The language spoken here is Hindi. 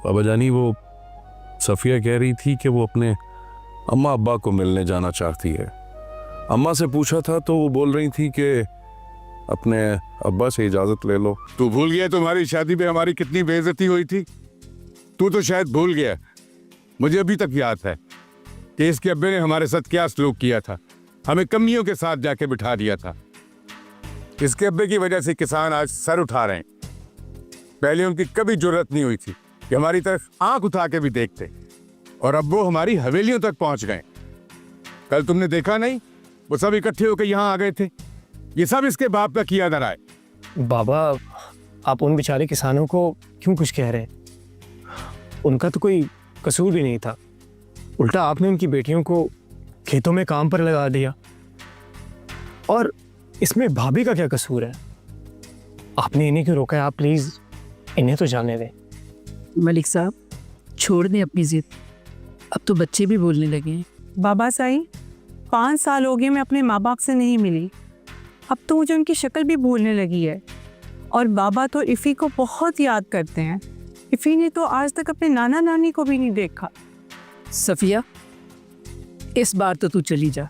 बाबा जानी, वो सफ़िया कह रही थी कि वो अपने अम्मा अब्बा को मिलने जाना चाहती है। अम्मा से पूछा था तो वो बोल रही थी कि अपने अब्बा से इजाज़त ले लो। तू भूल गया तुम्हारी शादी में हमारी कितनी बेइज्जती हुई थी? तू तो शायद भूल गया। मुझे अभी तक याद है कि इसके अब्बे ने हमारे साथ क्या सलूक किया था। हमें कमियों के साथ जाके बिठा दिया था। इसके अब्बे की वजह से किसान आज सर उठा रहे हैं। पहले उनकी कभी जरूरत नहीं हुई थी कि हमारी तरफ आंख उठा के भी देखते, और अब वो हमारी हवेलियों तक पहुंच गए। कल तुमने देखा नहीं, वो सब इकट्ठे होकर यहाँ आ गए थे। ये सब इसके बाप का किया धरा है। बाबा, आप उन बेचारे किसानों को क्यों कुछ कह रहे हैं? उनका तो कोई कसूर भी नहीं था। उल्टा आपने उनकी बेटियों को खेतों में काम पर लगा दिया। और इसमें भाभी का क्या कसूर है? आपने इन्हें क्यों रोका है? आप प्लीज इन्हें तो जाने दें। मलिक साहब, छोड़ दें अपनी जिद। अब तो बच्चे भी बोलने लगे हैं। बाबा साई, 5 साल हो गए मैं अपने माँ बाप से नहीं मिली। अब तो मुझे उनकी शक्ल भी भूलने लगी है। और बाबा तो इफ़ी को बहुत याद करते हैं। इफ़ी ने तो आज तक अपने नाना नानी को भी नहीं देखा। सफिया, इस बार तो तू चली जा।